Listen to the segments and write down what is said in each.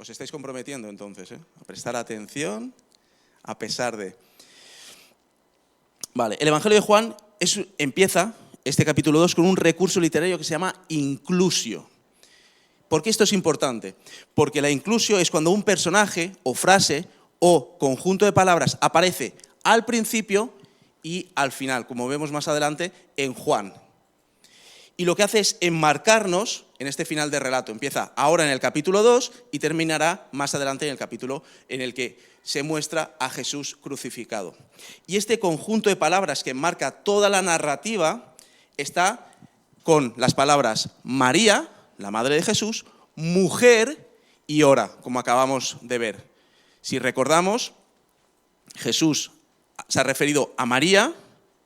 Os estáis comprometiendo entonces, a prestar atención a pesar de... Vale, el Evangelio de Juan empieza, este capítulo 2, con un recurso literario que se llama inclusio. ¿Por qué esto es importante? Porque la inclusio es cuando un personaje o frase o conjunto de palabras aparece al principio y al final, como vemos más adelante en Juan. Y lo que hace es enmarcarnos en este final de relato. Empieza ahora en el capítulo 2 y terminará más adelante en el capítulo en el que se muestra a Jesús crucificado. Y este conjunto de palabras que enmarca toda la narrativa está con las palabras María, la madre de Jesús, mujer y hora, como acabamos de ver. Si recordamos, Jesús se ha referido a María,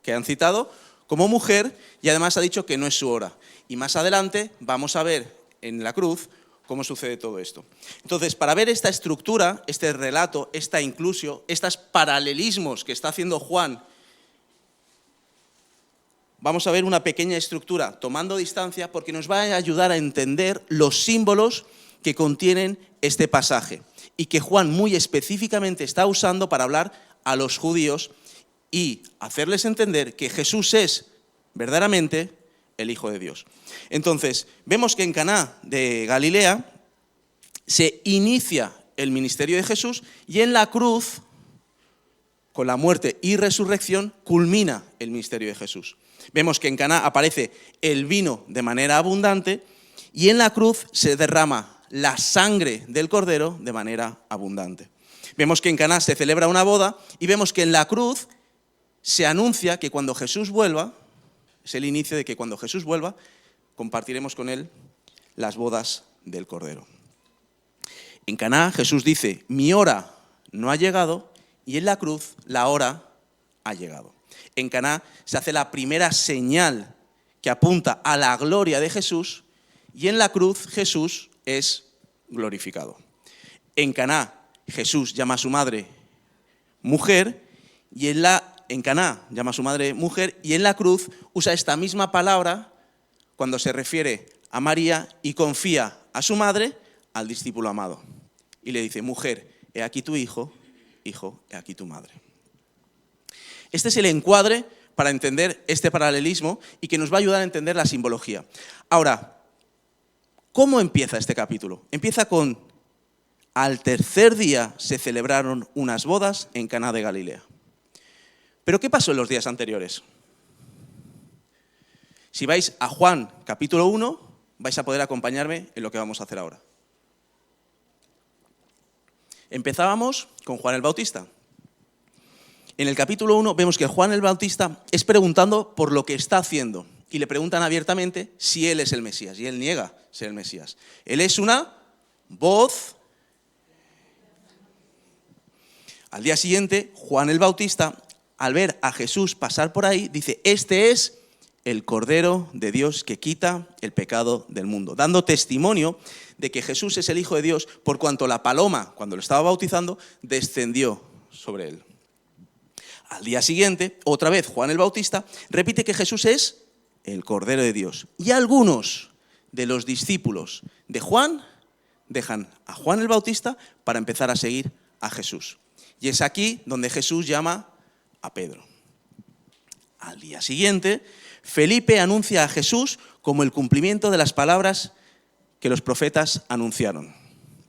que han citado, como mujer, y además ha dicho que no es su hora. Y más adelante vamos a ver en la cruz cómo sucede todo esto. Entonces, para ver esta estructura, este relato, esta inclusio, estos paralelismos que está haciendo Juan, vamos a ver una pequeña estructura tomando distancia porque nos va a ayudar a entender los símbolos que contienen este pasaje y que Juan muy específicamente está usando para hablar a los judíos y hacerles entender que Jesús es verdaderamente el Hijo de Dios. Entonces, vemos que en Caná de Galilea se inicia el ministerio de Jesús y en la cruz, con la muerte y resurrección, culmina el ministerio de Jesús. Vemos que en Caná aparece el vino de manera abundante y en la cruz se derrama la sangre del Cordero de manera abundante. Vemos que en Caná se celebra una boda y vemos que en la cruz se anuncia que cuando Jesús vuelva, es el inicio de que cuando Jesús vuelva, compartiremos con él las bodas del Cordero. En Caná Jesús dice, mi hora no ha llegado, y en la cruz la hora ha llegado. En Caná se hace la primera señal que apunta a la gloria de Jesús, y en la cruz Jesús es glorificado. En Caná Jesús llama a su madre mujer, y en Caná llama a su madre mujer, y en la cruz usa esta misma palabra cuando se refiere a María y confía a su madre al discípulo amado. Y le dice, mujer, he aquí tu hijo, hijo, he aquí tu madre. Este es el encuadre para entender este paralelismo y que nos va a ayudar a entender la simbología. Ahora, ¿cómo empieza este capítulo? Empieza con, al tercer día se celebraron unas bodas en Caná de Galilea. ¿Pero qué pasó en los días anteriores? Si vais a Juan capítulo 1, vais a poder acompañarme en lo que vamos a hacer ahora. Empezábamos con Juan el Bautista. En el capítulo 1 vemos que Juan el Bautista es preguntando por lo que está haciendo y le preguntan abiertamente si él es el Mesías y él niega ser el Mesías. Él es una voz. Al día siguiente, Juan el Bautista, al ver a Jesús pasar por ahí, dice, este es el Cordero de Dios que quita el pecado del mundo, dando testimonio de que Jesús es el Hijo de Dios por cuanto la paloma, cuando lo estaba bautizando, descendió sobre él. Al día siguiente, otra vez Juan el Bautista repite que Jesús es el Cordero de Dios. Y algunos de los discípulos de Juan dejan a Juan el Bautista para empezar a seguir a Jesús. Y es aquí donde Jesús llama a Pedro. Al día siguiente, Felipe anuncia a Jesús como el cumplimiento de las palabras que los profetas anunciaron.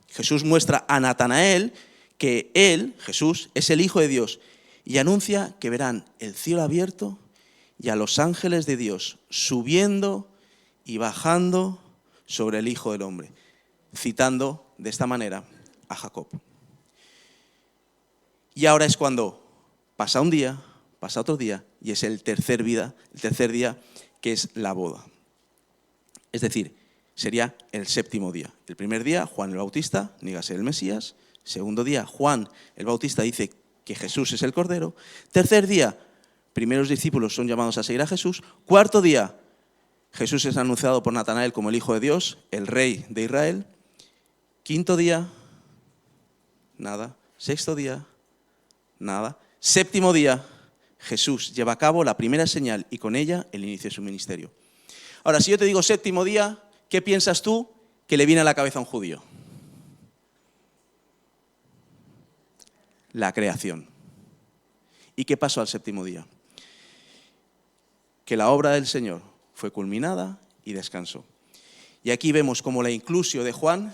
Jesús muestra a Natanael que él, Jesús, es el Hijo de Dios y anuncia que verán el cielo abierto y a los ángeles de Dios subiendo y bajando sobre el Hijo del Hombre, citando de esta manera a Jacob. Y ahora es cuando pasa un día, pasa otro día y es el tercer día que es la boda. Es decir, sería el séptimo día. El primer día, Juan el Bautista niega ser el Mesías. Segundo día, Juan el Bautista dice que Jesús es el Cordero. Tercer día, primeros discípulos son llamados a seguir a Jesús. Cuarto día, Jesús es anunciado por Natanael como el Hijo de Dios, el Rey de Israel. Quinto día, nada. Sexto día, nada. Séptimo día, Jesús lleva a cabo la primera señal y con ella el inicio de su ministerio. Ahora, si yo te digo séptimo día, ¿qué piensas tú que le viene a la cabeza a un judío? la creación. ¿Y qué pasó al séptimo día? Que la obra del Señor fue culminada y descansó. Y aquí vemos cómo la inclusio de Juan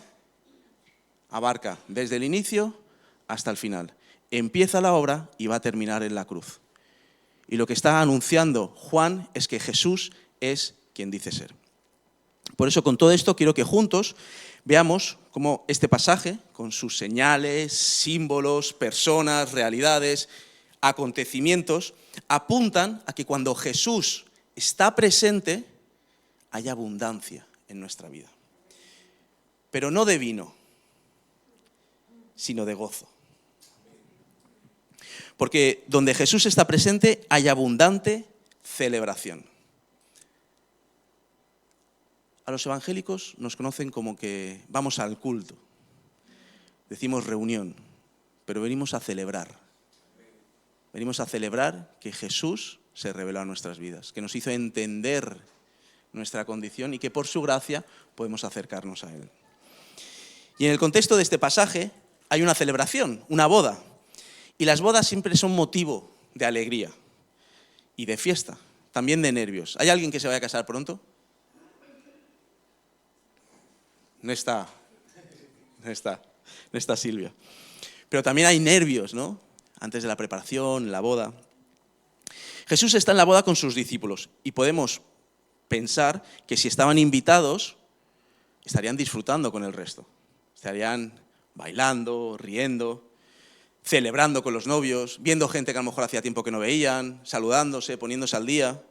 abarca desde el inicio hasta el final. Empieza la obra y va a terminar en la cruz. Y lo que está anunciando Juan es que Jesús es quien dice ser. Por eso, con todo esto, quiero que juntos veamos cómo este pasaje, con sus señales, símbolos, personas, realidades, acontecimientos, apuntan a que cuando Jesús está presente, hay abundancia en nuestra vida. Pero no de vino, sino de gozo. Porque donde Jesús está presente hay abundante celebración. A los evangélicos nos conocen como que vamos al culto. Decimos reunión, pero venimos a celebrar. Venimos a celebrar que Jesús se reveló a nuestras vidas, que nos hizo entender nuestra condición y que por su gracia podemos acercarnos a Él. Y en el contexto de este pasaje hay una celebración, una boda. Y las bodas siempre son motivo de alegría y de fiesta, también de nervios. ¿Hay alguien que se vaya a casar pronto? No está Silvia. Pero también hay nervios, ¿no? Antes de la preparación, la boda. Jesús está en la boda con sus discípulos y podemos pensar que si estaban invitados, estarían disfrutando con el resto. Estarían bailando, riendo, celebrando con los novios, viendo gente que a lo mejor hacía tiempo que no veían, saludándose, poniéndose al día.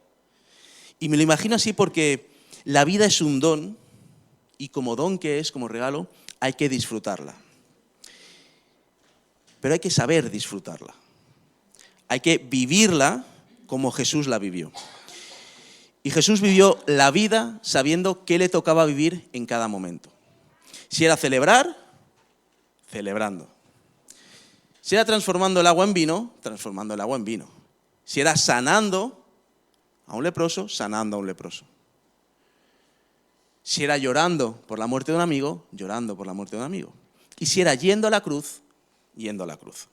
Y me lo imagino así porque la vida es un don y como don que es, como regalo, hay que disfrutarla. Pero hay que saber disfrutarla. Hay que vivirla como Jesús la vivió. Y Jesús vivió la vida sabiendo qué le tocaba vivir en cada momento. Si era celebrar, celebrando. Si era transformando el agua en vino, transformando el agua en vino. Si era sanando a un leproso, sanando a un leproso. Si era llorando por la muerte de un amigo, llorando por la muerte de un amigo. Y si era yendo a la cruz, yendo a la cruz.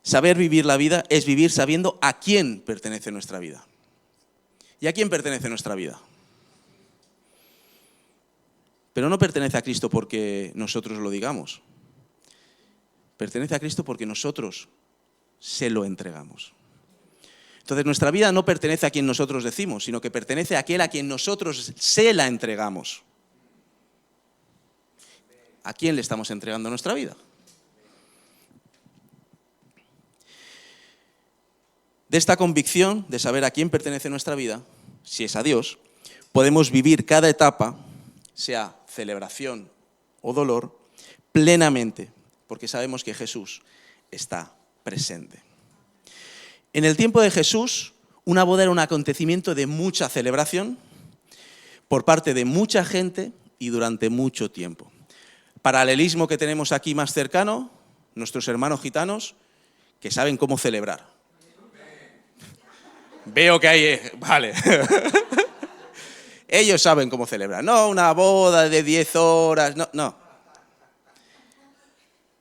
Saber vivir la vida es vivir sabiendo a quién pertenece nuestra vida. ¿Y a quién pertenece nuestra vida? Pero no pertenece a Cristo porque nosotros lo digamos. Pertenece a Cristo porque nosotros se lo entregamos. Entonces nuestra vida no pertenece a quien nosotros decimos, sino que pertenece a aquel a quien nosotros se la entregamos. ¿A quién le estamos entregando nuestra vida? De esta convicción de saber a quién pertenece nuestra vida, si es a Dios, podemos vivir cada etapa, sea celebración o dolor, plenamente, porque sabemos que Jesús está presente. En el tiempo de Jesús, una boda era un acontecimiento de mucha celebración por parte de mucha gente y durante mucho tiempo. Paralelismo que tenemos aquí más cercano, nuestros hermanos gitanos que saben cómo celebrar. Veo que hay... Vale. Ellos saben cómo celebrar. No una boda de 10 horas, no.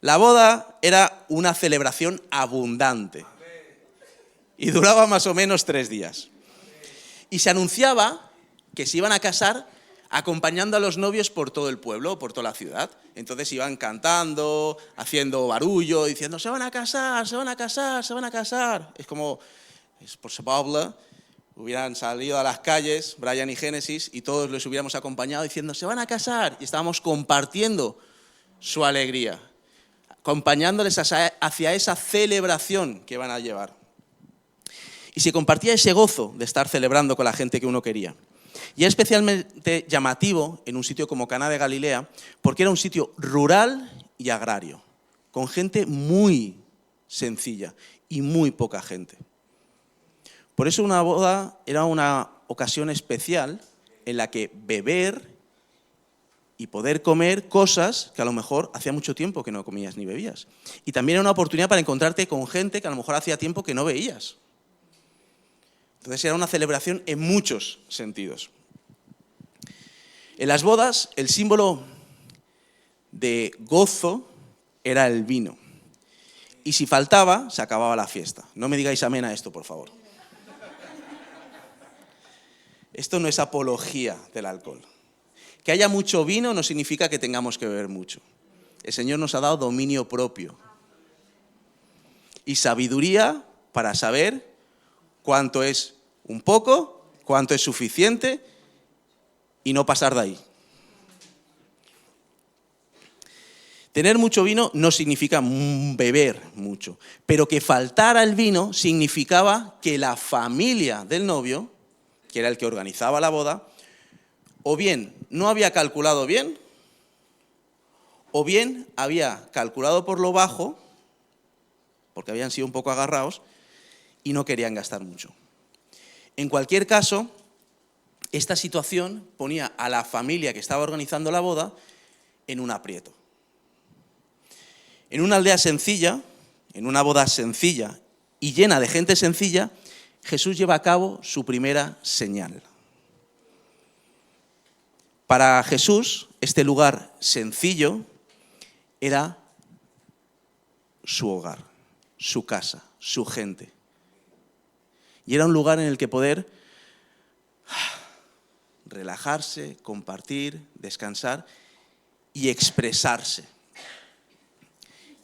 La boda era una celebración abundante y duraba más o menos 3 días. Y se anunciaba que se iban a casar acompañando a los novios por todo el pueblo, por toda la ciudad. Entonces iban cantando, haciendo barullo, diciendo se van a casar, se van a casar, se van a casar. Es como, por su poble, hubieran salido a las calles, Brian y Génesis, y todos les hubiéramos acompañado diciendo se van a casar. Y estábamos compartiendo su alegría, acompañándoles hacia esa celebración que van a llevar. Y se compartía ese gozo de estar celebrando con la gente que uno quería. Y es especialmente llamativo en un sitio como Caná de Galilea, porque era un sitio rural y agrario, con gente muy sencilla y muy poca gente. Por eso una boda era una ocasión especial en la que beber y poder comer cosas que a lo mejor hacía mucho tiempo que no comías ni bebías. Y también era una oportunidad para encontrarte con gente que a lo mejor hacía tiempo que no veías. Entonces era una celebración en muchos sentidos. En las bodas, el símbolo de gozo era el vino. Y si faltaba, se acababa la fiesta. No me digáis amén a esto, por favor. Esto no es apología del alcohol. Que haya mucho vino no significa que tengamos que beber mucho. El Señor nos ha dado dominio propio y sabiduría para saber cuánto es un poco, cuánto es suficiente y no pasar de ahí. Tener mucho vino no significa beber mucho, pero que faltara el vino significaba que la familia del novio, que era el que organizaba la boda, o bien no había calculado bien, o bien había calculado por lo bajo, porque habían sido un poco agarrados, y no querían gastar mucho. En cualquier caso, esta situación ponía a la familia que estaba organizando la boda en un aprieto. En una aldea sencilla, en una boda sencilla y llena de gente sencilla, Jesús lleva a cabo su primera señal. Para Jesús, este lugar sencillo era su hogar, su casa, su gente. Y era un lugar en el que poder relajarse, compartir, descansar y expresarse,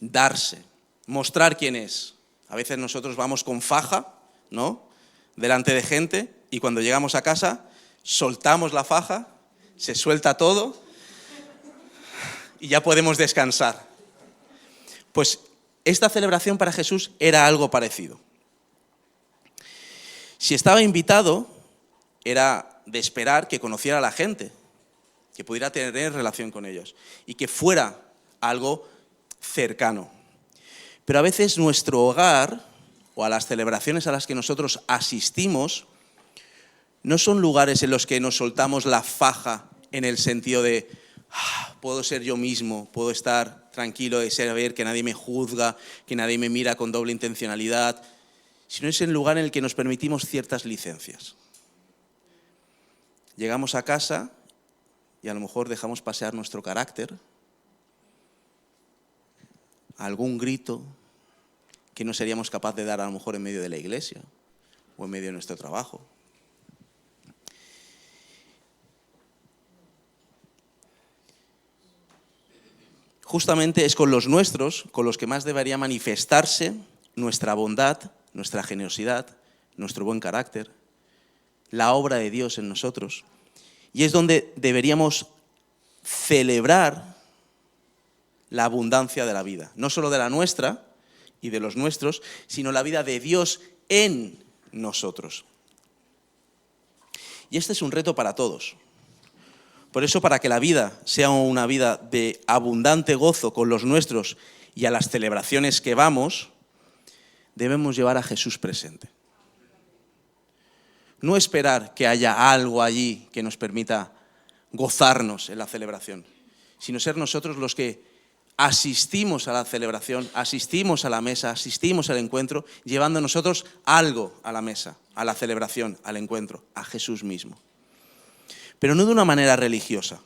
darse, mostrar quién es. A veces nosotros vamos con faja, ¿no?, delante de gente, y cuando llegamos a casa soltamos la faja, se suelta todo y ya podemos descansar. Pues esta celebración para Jesús era algo parecido. Si estaba invitado, era de esperar que conociera a la gente, que pudiera tener relación con ellos y que fuera algo cercano. Pero a veces nuestro hogar o a las celebraciones a las que nosotros asistimos no son lugares en los que nos soltamos la faja en el sentido de puedo ser yo mismo, puedo estar tranquilo de saber que nadie me juzga, que nadie me mira con doble intencionalidad, sino es el lugar en el que nos permitimos ciertas licencias. Llegamos a casa y a lo mejor dejamos pasear nuestro carácter, algún grito que no seríamos capaces de dar a lo mejor en medio de la iglesia o en medio de nuestro trabajo. Justamente es con los nuestros con los que más debería manifestarse nuestra bondad, nuestra generosidad, nuestro buen carácter, la obra de Dios en nosotros. Y es donde deberíamos celebrar la abundancia de la vida, no solo de la nuestra y de los nuestros, sino la vida de Dios en nosotros. Y este es un reto para todos. Por eso, para que la vida sea una vida de abundante gozo con los nuestros y a las celebraciones que vamos, debemos llevar a Jesús presente. No esperar que haya algo allí que nos permita gozarnos en la celebración, sino ser nosotros los que asistimos a la celebración, asistimos a la mesa, asistimos al encuentro, llevando nosotros algo a la mesa, a la celebración, al encuentro, a Jesús mismo. Pero no de una manera religiosa.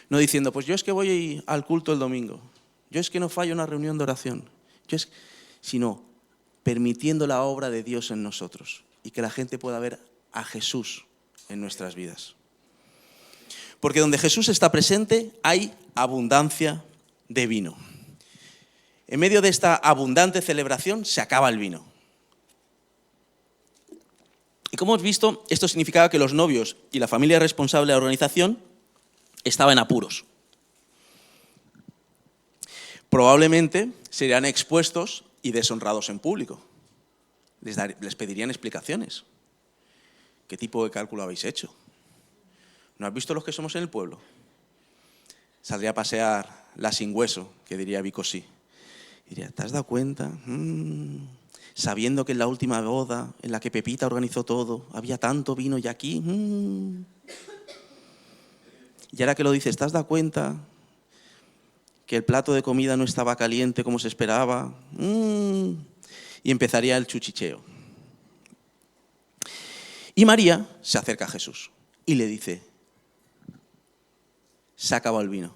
No diciendo, pues yo es que voy al culto el domingo, yo es que no fallo una reunión de oración, sino permitiendo la obra de Dios en nosotros y que la gente pueda ver a Jesús en nuestras vidas. Porque donde Jesús está presente hay abundancia de vino. En medio de esta abundante celebración se acaba el vino. Y como hemos visto, esto significaba que los novios y la familia responsable de la organización estaban en apuros. Probablemente serían expuestos y deshonrados en público. Les pedirían explicaciones. ¿Qué tipo de cálculo habéis hecho? ¿No has visto los que somos en el pueblo? Saldría a pasear la sin hueso, que diría Vico sí. Diría, ¿te has dado cuenta? Sabiendo que en la última boda en la que Pepita organizó todo, había tanto vino y aquí. Y ahora que lo dices, ¿te has dado cuenta que el plato de comida no estaba caliente como se esperaba? Y empezaría el chuchicheo. Y María se acerca a Jesús y le dice, se ha acabado el vino.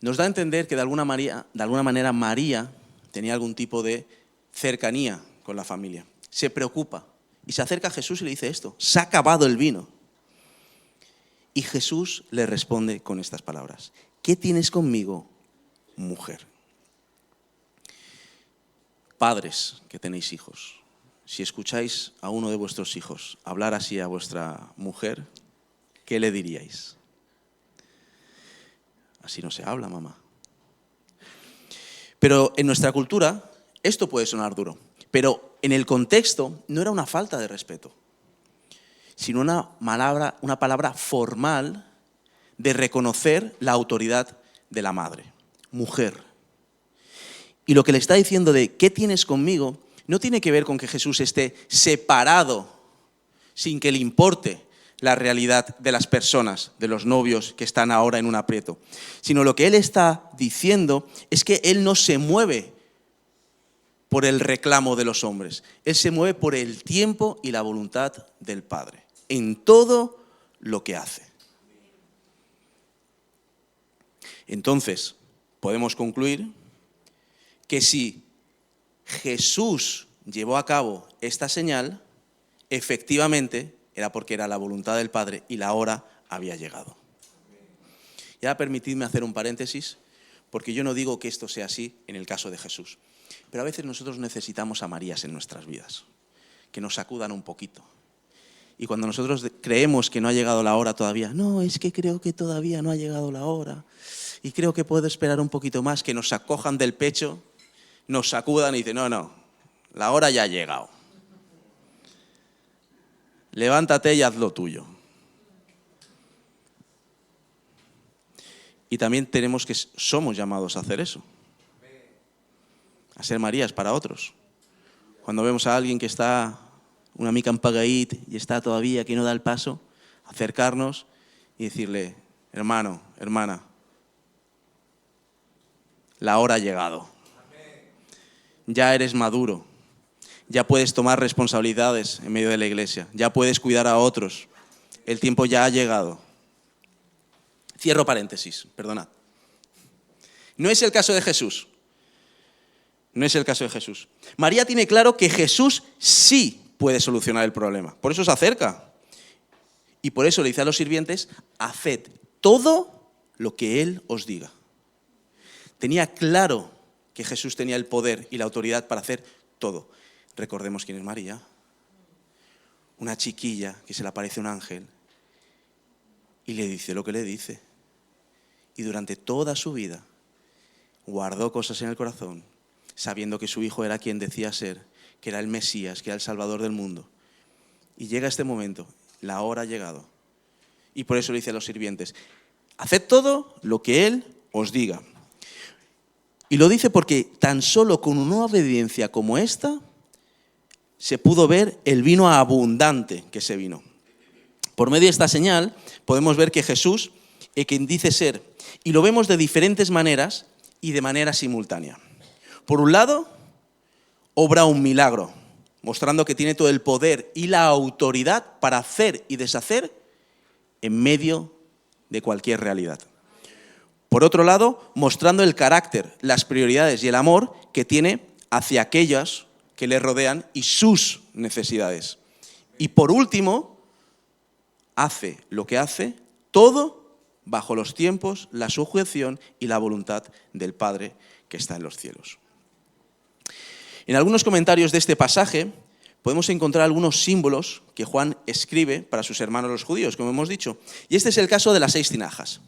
nos da a entender que de alguna manera María tenía algún tipo de cercanía con la familia. Se preocupa y se acerca a Jesús y le dice esto: se ha acabado el vino. Y Jesús le responde con estas palabras: ¿qué tienes conmigo, mujer? Padres que tenéis hijos, si escucháis a uno de vuestros hijos hablar así a vuestra mujer, ¿qué le diríais? Así no se habla, mamá. Pero en nuestra cultura esto puede sonar duro, pero en el contexto no era una falta de respeto, sino una palabra formal de reconocer la autoridad de la madre, mujer. Y lo que le está diciendo de ¿qué tienes conmigo? No tiene que ver con que Jesús esté separado, sin que le importe la realidad de las personas, de los novios que están ahora en un aprieto, sino lo que él está diciendo es que él no se mueve por el reclamo de los hombres, él se mueve por el tiempo y la voluntad del Padre, en todo lo que hace. Entonces, podemos concluir que si Jesús llevó a cabo esta señal, efectivamente era porque era la voluntad del Padre y la hora había llegado. Y ahora permitidme hacer un paréntesis, porque yo no digo que esto sea así en el caso de Jesús, pero a veces nosotros necesitamos a Marías en nuestras vidas, que nos sacudan un poquito. Y cuando nosotros creemos que no ha llegado la hora todavía, no, es que creo que todavía no ha llegado la hora y creo que puedo esperar un poquito más, que nos acojan del pecho, nos sacudan y dicen, no, la hora ya ha llegado. Levántate y haz lo tuyo. Y también somos llamados a hacer eso, a ser Marías para otros. Cuando vemos a alguien que está, una mica empagaït y está todavía, que no da el paso, acercarnos y decirle, hermano, hermana, la hora ha llegado. Ya eres maduro, ya puedes tomar responsabilidades en medio de la iglesia, ya puedes cuidar a otros, el tiempo ya ha llegado. Cierro paréntesis, perdonad. No es el caso de Jesús. No es el caso de Jesús. María tiene claro que Jesús sí puede solucionar el problema. Por eso se acerca. Y por eso le dice a los sirvientes, haced todo lo que Él os diga. Tenía claro que Jesús tenía el poder y la autoridad para hacer todo. Recordemos quién es María. Una chiquilla que se le aparece un ángel y le dice lo que le dice. Y durante toda su vida guardó cosas en el corazón, sabiendo que su hijo era quien decía ser, que era el Mesías, que era el Salvador del mundo. Y llega este momento, la hora ha llegado. Y por eso le dice a los sirvientes, haced todo lo que Él os diga. Y lo dice porque tan solo con una obediencia como esta, se pudo ver el vino abundante que se vino. Por medio de esta señal, podemos ver que Jesús es quien dice ser, y lo vemos de diferentes maneras y de manera simultánea. Por un lado, obra un milagro, mostrando que tiene todo el poder y la autoridad para hacer y deshacer en medio de cualquier realidad. Por otro lado, mostrando el carácter, las prioridades y el amor que tiene hacia aquellas que le rodean y sus necesidades. Y por último, hace lo que hace, todo bajo los tiempos, la sujeción y la voluntad del Padre que está en los cielos. En algunos comentarios de este pasaje podemos encontrar algunos símbolos que Juan escribe para sus hermanos los judíos, como hemos dicho. Y este es el caso de las 6 tinajas.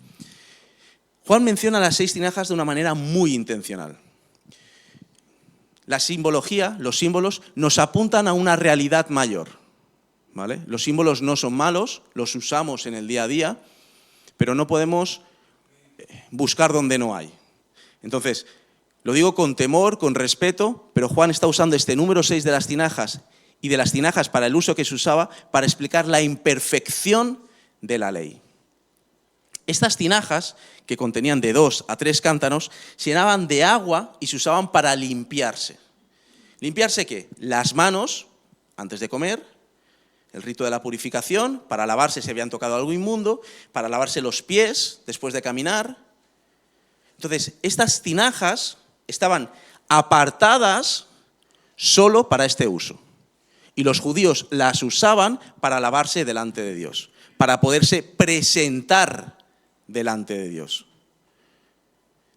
Juan menciona las 6 tinajas de una manera muy intencional. La simbología, los símbolos, nos apuntan a una realidad mayor, ¿vale? Los símbolos no son malos, los usamos en el día a día, pero no podemos buscar donde no hay. Entonces, lo digo con temor, con respeto, pero Juan está usando este número 6 de las tinajas y de las tinajas para el uso que se usaba para explicar la imperfección de la ley. Estas tinajas, que contenían de 2 a 3 cántaros, se llenaban de agua y se usaban para limpiarse. ¿Limpiarse qué? Las manos, antes de comer, el rito de la purificación, para lavarse si habían tocado algo inmundo, para lavarse los pies después de caminar. Entonces, estas tinajas estaban apartadas solo para este uso. Y los judíos las usaban para lavarse delante de Dios, para poderse presentar delante de Dios.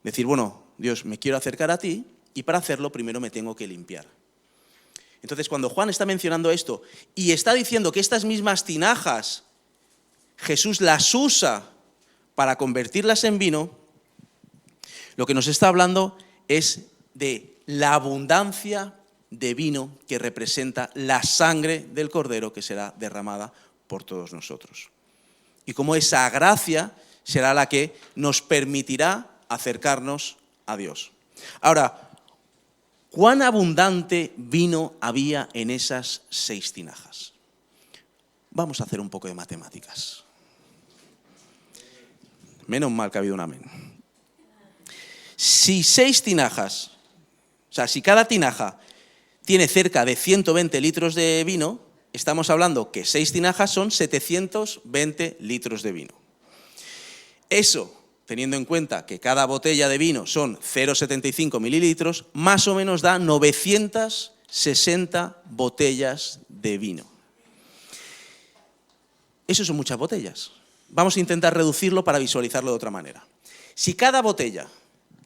Decir, bueno, Dios, me quiero acercar a ti y para hacerlo primero me tengo que limpiar. Entonces, cuando Juan está mencionando esto y está diciendo que estas mismas tinajas Jesús las usa para convertirlas en vino, lo que nos está hablando es de la abundancia de vino que representa la sangre del Cordero que será derramada por todos nosotros. Y cómo esa gracia será la que nos permitirá acercarnos a Dios. Ahora, ¿cuán abundante vino había en esas 6 tinajas? Vamos a hacer un poco de matemáticas. Menos mal que ha habido un amén. Si 6 tinajas, o sea, si cada tinaja tiene cerca de 120 litros de vino, estamos hablando que 6 tinajas son 720 litros de vino. Eso, teniendo en cuenta que cada botella de vino son 0,75 mililitros, más o menos da 960 botellas de vino. Eso son muchas botellas. Vamos a intentar reducirlo para visualizarlo de otra manera. Si cada botella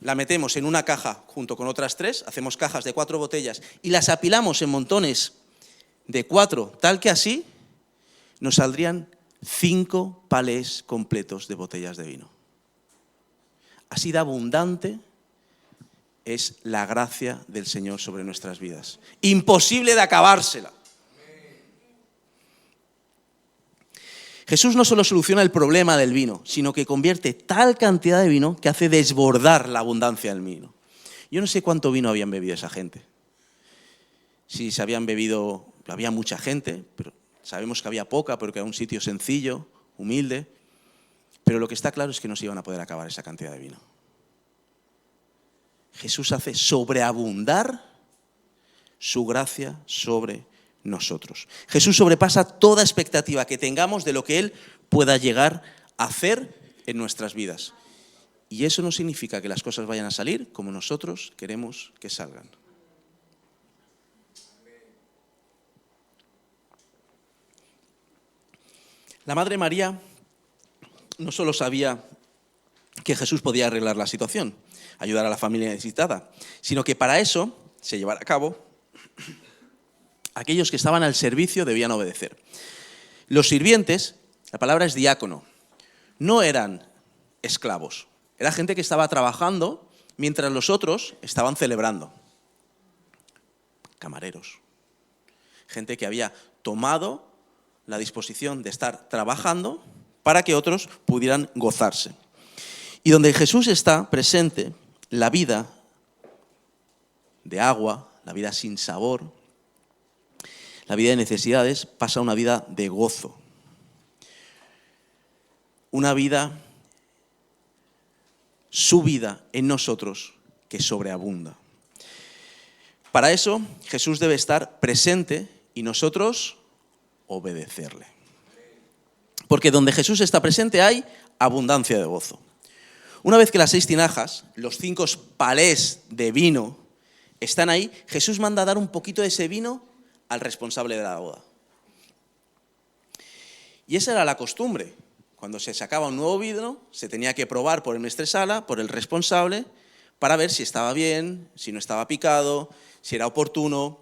la metemos en una caja junto con otras 3, hacemos cajas de 4 botellas y las apilamos en montones de 4, tal que así, nos saldrían 5 palés completos de botellas de vino. Así de abundante es la gracia del Señor sobre nuestras vidas. Imposible de acabársela. Jesús no solo soluciona el problema del vino, sino que convierte tal cantidad de vino que hace desbordar la abundancia del vino. Yo no sé cuánto vino habían bebido esa gente. Si se habían bebido, había mucha gente, pero sabemos que había poca porque era un sitio sencillo, humilde. Pero lo que está claro es que no se iban a poder acabar esa cantidad de vino. Jesús hace sobreabundar su gracia sobre nosotros. Jesús sobrepasa toda expectativa que tengamos de lo que Él pueda llegar a hacer en nuestras vidas. Y eso no significa que las cosas vayan a salir como nosotros queremos que salgan. La Madre María no solo sabía que Jesús podía arreglar la situación, ayudar a la familia necesitada, sino que para eso se llevara a cabo, aquellos que estaban al servicio debían obedecer. Los sirvientes, la palabra es diácono, no eran esclavos, era gente que estaba trabajando mientras los otros estaban celebrando. Camareros, gente que había tomado la disposición de estar trabajando para que otros pudieran gozarse. Y donde Jesús está presente, la vida de agua, la vida sin sabor, la vida de necesidades, pasa a una vida de gozo. Una vida, su vida en nosotros, que sobreabunda. Para eso, Jesús debe estar presente y nosotros obedecerle. Porque donde Jesús está presente hay abundancia de gozo. Una vez que las 6 tinajas, los 5 palés de vino, están ahí, Jesús manda a dar un poquito de ese vino al responsable de la boda. Y esa era la costumbre. Cuando se sacaba un nuevo vino, se tenía que probar por el maestresala, por el responsable, para ver si estaba bien, si no estaba picado, si era oportuno.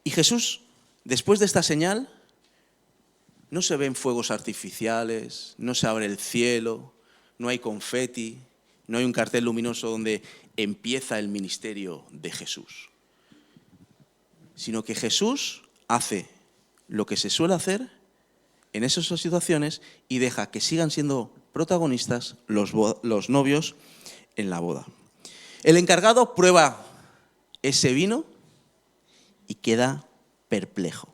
Y Jesús, después de esta señal, no se ven fuegos artificiales, no se abre el cielo, no hay confeti, no hay un cartel luminoso donde empieza el ministerio de Jesús. Sino que Jesús hace lo que se suele hacer en esas situaciones y deja que sigan siendo protagonistas los novios en la boda. El encargado prueba ese vino y queda perplejo.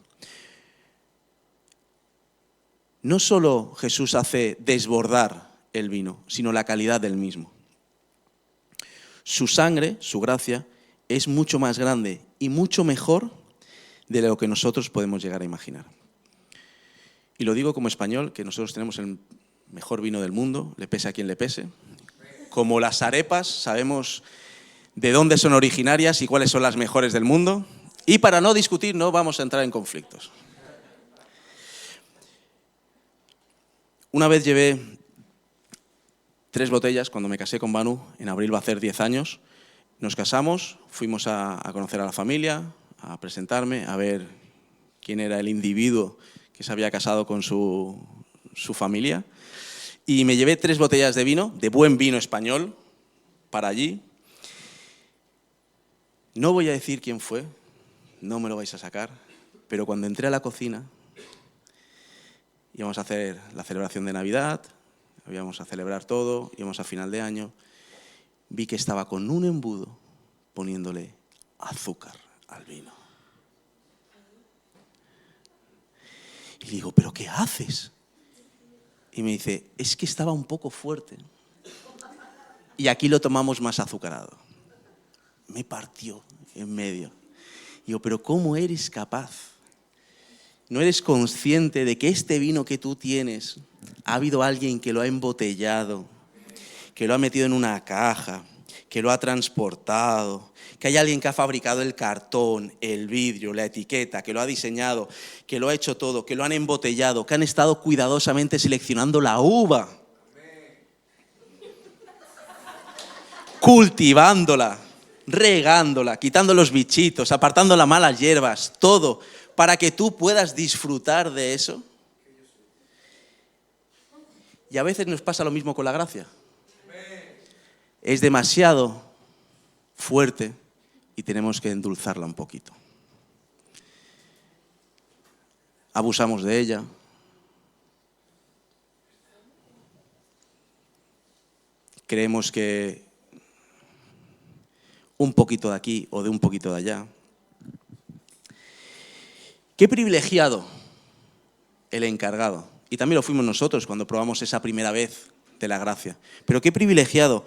No solo Jesús hace desbordar el vino, sino la calidad del mismo. Su sangre, su gracia, es mucho más grande y mucho mejor de lo que nosotros podemos llegar a imaginar. Y lo digo como español, que nosotros tenemos el mejor vino del mundo, le pese a quien le pese, como las arepas, sabemos de dónde son originarias y cuáles son las mejores del mundo. Y para no discutir, no vamos a entrar en conflictos. Una vez llevé 3 botellas cuando me casé con Manu. En abril va a hacer 10 años. Nos casamos, fuimos a conocer a la familia, a presentarme, a ver quién era el individuo que se había casado con su familia. Y me llevé 3 botellas de vino, de buen vino español, para allí. No voy a decir quién fue, no me lo vais a sacar, pero cuando entré a la cocina, íbamos a hacer la celebración de Navidad, íbamos a celebrar todo, íbamos a final de año, vi que estaba con un embudo poniéndole azúcar al vino. Y digo, ¿pero qué haces? Y me dice, es que estaba un poco fuerte y aquí lo tomamos más azucarado. Me partió en medio. Digo, pero ¿cómo eres capaz? ¿No eres consciente de que este vino que tú tienes, ha habido alguien que lo ha embotellado, que lo ha metido en una caja, que lo ha transportado, que hay alguien que ha fabricado el cartón, el vidrio, la etiqueta, que lo ha diseñado, que lo ha hecho todo, que lo han embotellado, que han estado cuidadosamente seleccionando la uva, cultivándola, regándola, quitando los bichitos, apartando las malas hierbas, todo, para que tú puedas disfrutar de eso? Y a veces nos pasa lo mismo con la gracia. Es demasiado fuerte y tenemos que endulzarla un poquito. Abusamos de ella. Creemos que un poquito de aquí o de un poquito de allá. Qué privilegiado el encargado. Y también lo fuimos nosotros cuando probamos esa primera vez de la gracia. Pero qué privilegiado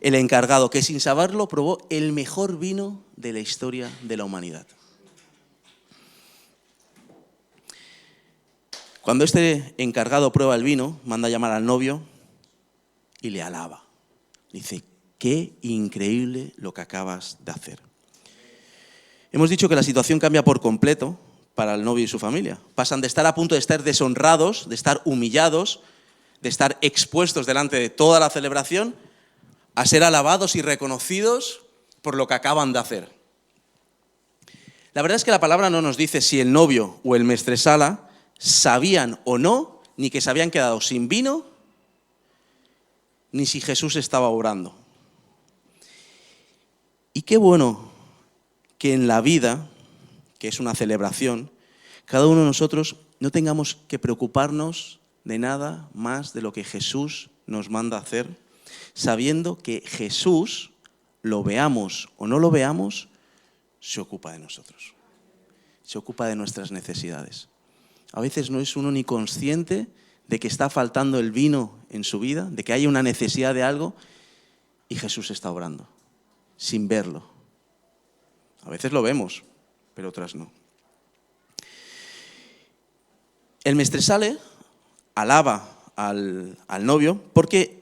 el encargado que sin saberlo probó el mejor vino de la historia de la humanidad. Cuando este encargado prueba el vino, manda a llamar al novio y le alaba. Dice, qué increíble lo que acabas de hacer. Hemos dicho que la situación cambia por completo para el novio y su familia. Pasan de estar a punto de estar deshonrados, de estar humillados, de estar expuestos delante de toda la celebración, a ser alabados y reconocidos por lo que acaban de hacer. La verdad es que la palabra no nos dice si el novio o el maestresala sabían o no, ni que se habían quedado sin vino, ni si Jesús estaba obrando. Y qué bueno que en la vida, que es una celebración, cada uno de nosotros no tengamos que preocuparnos de nada más de lo que Jesús nos manda a hacer, sabiendo que Jesús, lo veamos o no lo veamos, se ocupa de nosotros, se ocupa de nuestras necesidades. A veces no es uno ni consciente de que está faltando el vino en su vida, de que hay una necesidad de algo y Jesús está obrando, sin verlo. A veces lo vemos, pero otras no. El maestresala alaba al novio porque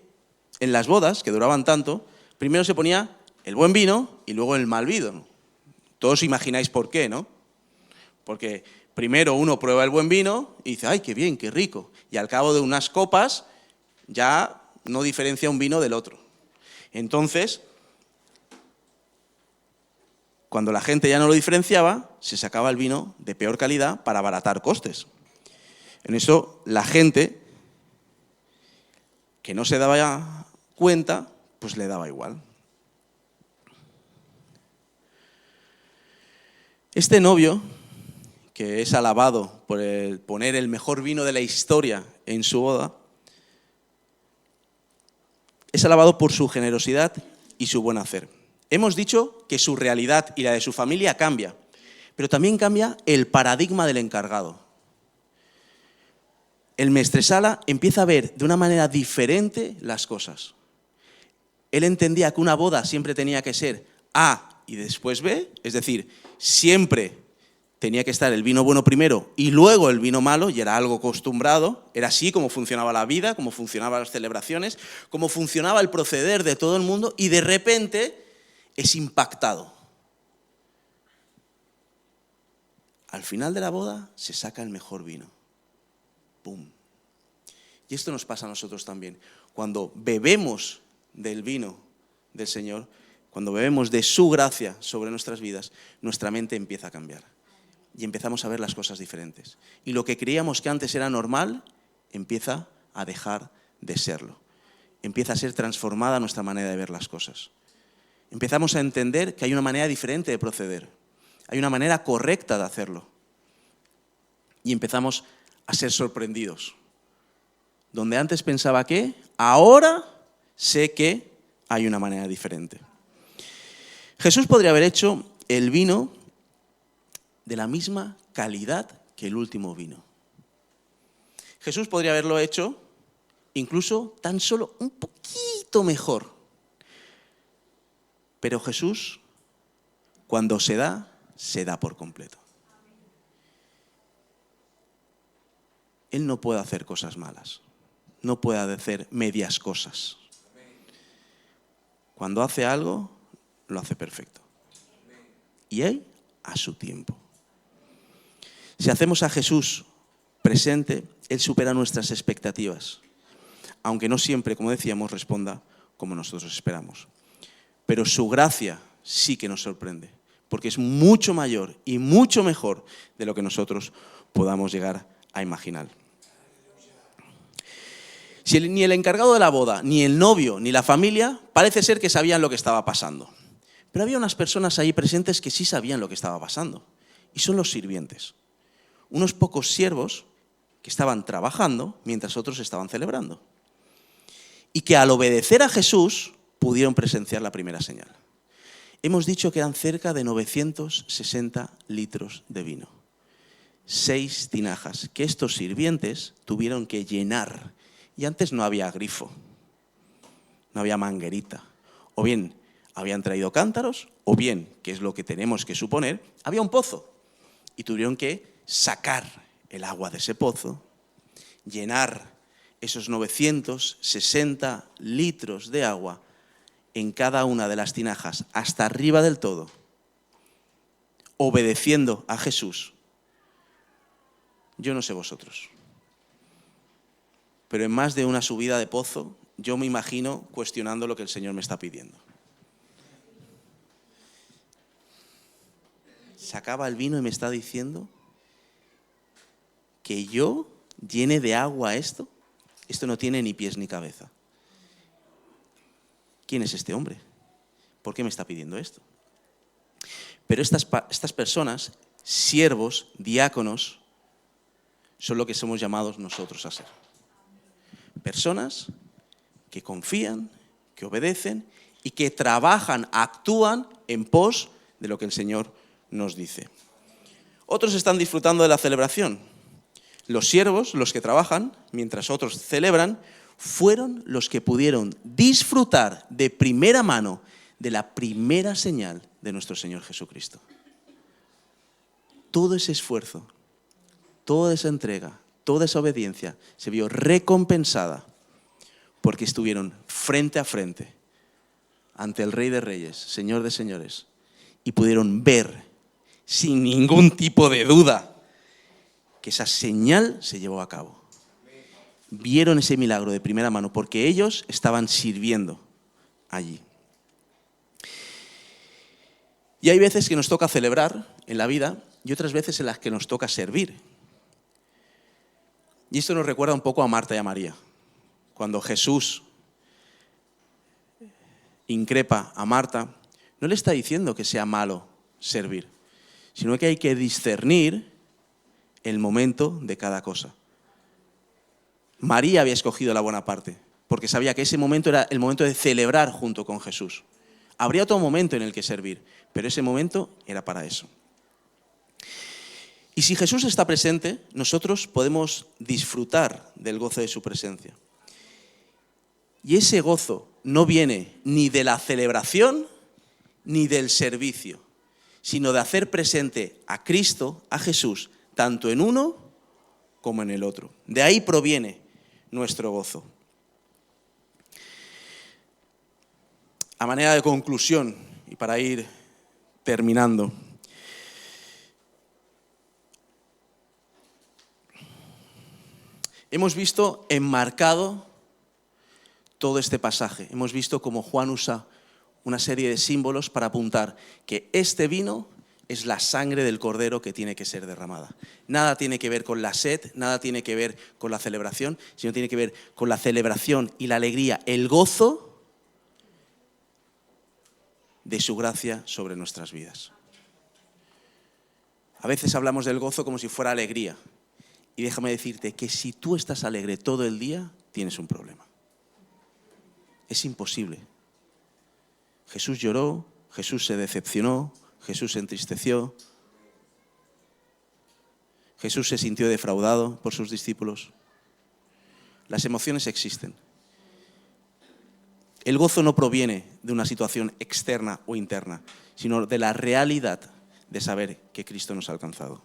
en las bodas, que duraban tanto, primero se ponía el buen vino y luego el mal vino. Todos imagináis por qué, ¿no? Porque primero uno prueba el buen vino y dice, ¡ay, qué bien, qué rico! Y al cabo de unas copas ya no diferencia un vino del otro. Entonces, cuando la gente ya no lo diferenciaba, se sacaba el vino de peor calidad para abaratar costes. En eso, la gente que no se daba cuenta, pues le daba igual. Este novio, que es alabado por poner el mejor vino de la historia en su boda, es alabado por su generosidad y su buen hacer. Hemos dicho que su realidad y la de su familia cambia, pero también cambia el paradigma del encargado. El maestresala empieza a ver de una manera diferente las cosas. Él entendía que una boda siempre tenía que ser A y después B, es decir, siempre tenía que estar el vino bueno primero y luego el vino malo, y era algo acostumbrado, era así como funcionaba la vida, como funcionaban las celebraciones, como funcionaba el proceder de todo el mundo, y de repente es impactado. Al final de la boda se saca el mejor vino. ¡Pum! Y esto nos pasa a nosotros también. Cuando bebemos del vino del Señor, cuando bebemos de su gracia sobre nuestras vidas, nuestra mente empieza a cambiar. Y empezamos a ver las cosas diferentes. Y lo que creíamos que antes era normal, empieza a dejar de serlo. Empieza a ser transformada nuestra manera de ver las cosas. Empezamos a entender que hay una manera diferente de proceder. Hay una manera correcta de hacerlo. Y empezamos a ser sorprendidos. Donde antes pensaba que, ahora sé que hay una manera diferente. Jesús podría haber hecho el vino de la misma calidad que el último vino. Jesús podría haberlo hecho incluso tan solo un poquito mejor. Pero Jesús, cuando se da por completo. Él no puede hacer cosas malas. No puede hacer medias cosas. Cuando hace algo, lo hace perfecto. Y Él a su tiempo. Si hacemos a Jesús presente, Él supera nuestras expectativas. Aunque no siempre, como decíamos, responda como nosotros esperamos. Pero su gracia sí que nos sorprende, porque es mucho mayor y mucho mejor de lo que nosotros podamos llegar a imaginar. Si ni el encargado de la boda, ni el novio, ni la familia, parece ser que sabían lo que estaba pasando. Pero había unas personas ahí presentes que sí sabían lo que estaba pasando. Y son los sirvientes. Unos pocos siervos que estaban trabajando mientras otros estaban celebrando. Y que al obedecer a Jesús pudieron presenciar la primera señal. Hemos dicho que eran cerca de 960 litros de vino. 6 tinajas que estos sirvientes tuvieron que llenar. Y antes no había grifo, no había manguerita. O bien habían traído cántaros, o bien, que es lo que tenemos que suponer, había un pozo. Y tuvieron que sacar el agua de ese pozo, llenar esos 960 litros de agua en cada una de las tinajas hasta arriba del todo, obedeciendo a Jesús. Yo no sé vosotros, pero en más de una subida de pozo, yo me imagino cuestionando lo que el Señor me está pidiendo. Sacaba el vino y me está diciendo que yo llene de agua esto. Esto no tiene ni pies ni cabeza. ¿Quién es este hombre? ¿Por qué me está pidiendo esto? Pero estas personas, siervos, diáconos, son lo que somos llamados nosotros a ser. Personas que confían, que obedecen y que trabajan, actúan en pos de lo que el Señor nos dice. Otros están disfrutando de la celebración. Los siervos, los que trabajan, mientras otros celebran, fueron los que pudieron disfrutar de primera mano de la primera señal de nuestro Señor Jesucristo. Todo ese esfuerzo, toda esa entrega, toda esa obediencia se vio recompensada porque estuvieron frente a frente ante el Rey de Reyes, Señor de Señores, y pudieron ver sin ningún tipo de duda que esa señal se llevó a cabo. Vieron ese milagro de primera mano porque ellos estaban sirviendo allí. Y hay veces que nos toca celebrar en la vida y otras veces en las que nos toca servir. Y esto nos recuerda un poco a Marta y a María. Cuando Jesús increpa a Marta, no le está diciendo que sea malo servir, sino que hay que discernir el momento de cada cosa. María había escogido la buena parte, porque sabía que ese momento era el momento de celebrar junto con Jesús. Habría otro momento en el que servir, pero ese momento era para eso. Y si Jesús está presente, nosotros podemos disfrutar del gozo de su presencia. Y ese gozo no viene ni de la celebración ni del servicio, sino de hacer presente a Cristo, a Jesús, tanto en uno como en el otro. De ahí proviene nuestro gozo. A manera de conclusión, y para ir terminando, hemos visto enmarcado todo este pasaje. Hemos visto cómo Juan usa una serie de símbolos para apuntar que este vino es la sangre del Cordero que tiene que ser derramada. Nada tiene que ver con la sed, nada tiene que ver con la celebración, sino tiene que ver con la celebración y la alegría, el gozo de su gracia sobre nuestras vidas. A veces hablamos del gozo como si fuera alegría. Y déjame decirte que si tú estás alegre todo el día, tienes un problema. Es imposible. Jesús lloró, Jesús se decepcionó, Jesús se entristeció, Jesús se sintió defraudado por sus discípulos. Las emociones existen. El gozo no proviene de una situación externa o interna, sino de la realidad de saber que Cristo nos ha alcanzado.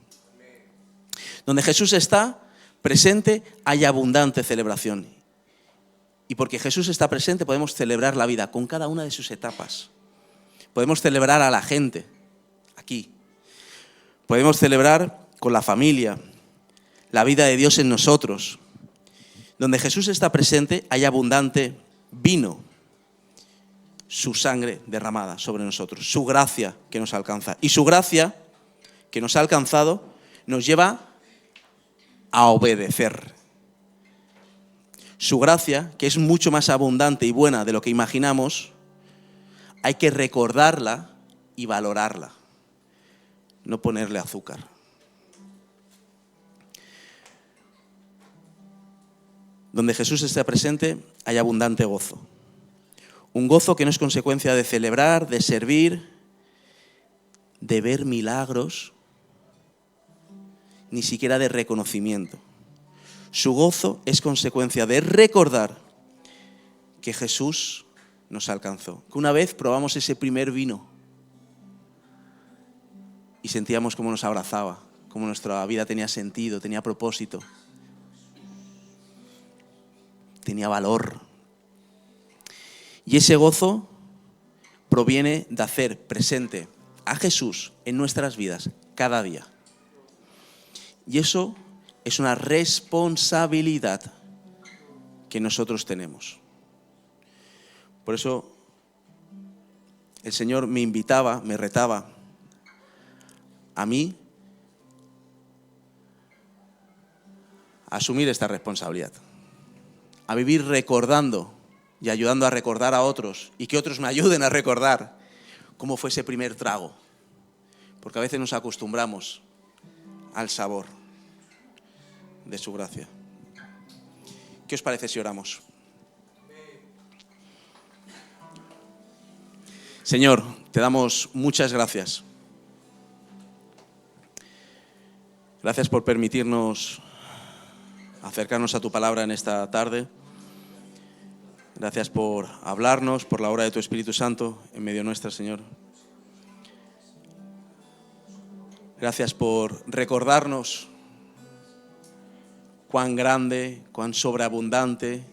Donde Jesús está presente, hay abundante celebración. Y porque Jesús está presente, podemos celebrar la vida con cada una de sus etapas. Podemos celebrar a la gente, aquí. Podemos celebrar con la familia, la vida de Dios en nosotros. Donde Jesús está presente, hay abundante vino, su sangre derramada sobre nosotros, su gracia que nos alcanza. Y su gracia que nos ha alcanzado nos lleva a obedecer. Su gracia, que es mucho más abundante y buena de lo que imaginamos, hay que recordarla y valorarla, no ponerle azúcar. Donde Jesús está presente, hay abundante gozo. Un gozo que no es consecuencia de celebrar, de servir, de ver milagros, ni siquiera de reconocimiento. Su gozo es consecuencia de recordar que Jesús nos alcanzó. Que una vez probamos ese primer vino y sentíamos cómo nos abrazaba, cómo nuestra vida tenía sentido, tenía propósito, tenía valor. Y ese gozo proviene de hacer presente a Jesús en nuestras vidas cada día. Y eso es una responsabilidad que nosotros tenemos. Por eso el Señor me invitaba, me retaba a mí a asumir esta responsabilidad, a vivir recordando y ayudando a recordar a otros y que otros me ayuden a recordar cómo fue ese primer trago. Porque a veces nos acostumbramos al sabor de su gracia. ¿Qué os parece si oramos? Señor, te damos muchas gracias. Gracias por permitirnos acercarnos a tu palabra en esta tarde. Gracias por hablarnos, por la obra de tu Espíritu Santo en medio nuestra, Señor. Gracias por recordarnos cuán grande, cuán sobreabundante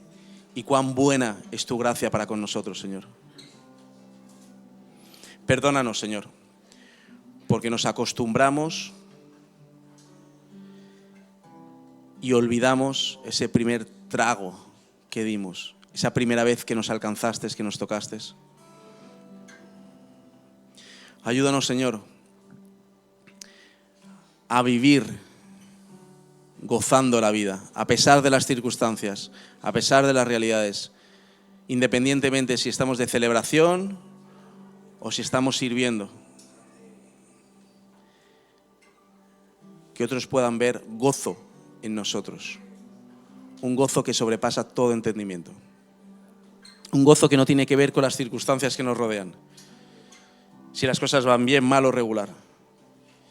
y cuán buena es tu gracia para con nosotros, Señor. Perdónanos, Señor, porque nos acostumbramos y olvidamos ese primer trago que dimos, esa primera vez que nos alcanzaste, que nos tocaste. Ayúdanos, Señor, a vivir gozando la vida, a pesar de las circunstancias, a pesar de las realidades, independientemente si estamos de celebración o si estamos sirviendo. Que otros puedan ver gozo en nosotros, un gozo que sobrepasa todo entendimiento, un gozo que no tiene que ver con las circunstancias que nos rodean, si las cosas van bien, mal o regular,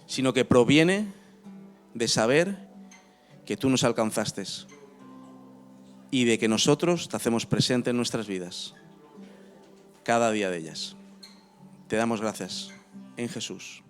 sino que proviene de saber que tú nos alcanzaste y de que nosotros te hacemos presente en nuestras vidas, cada día de ellas. Te damos gracias en Jesús.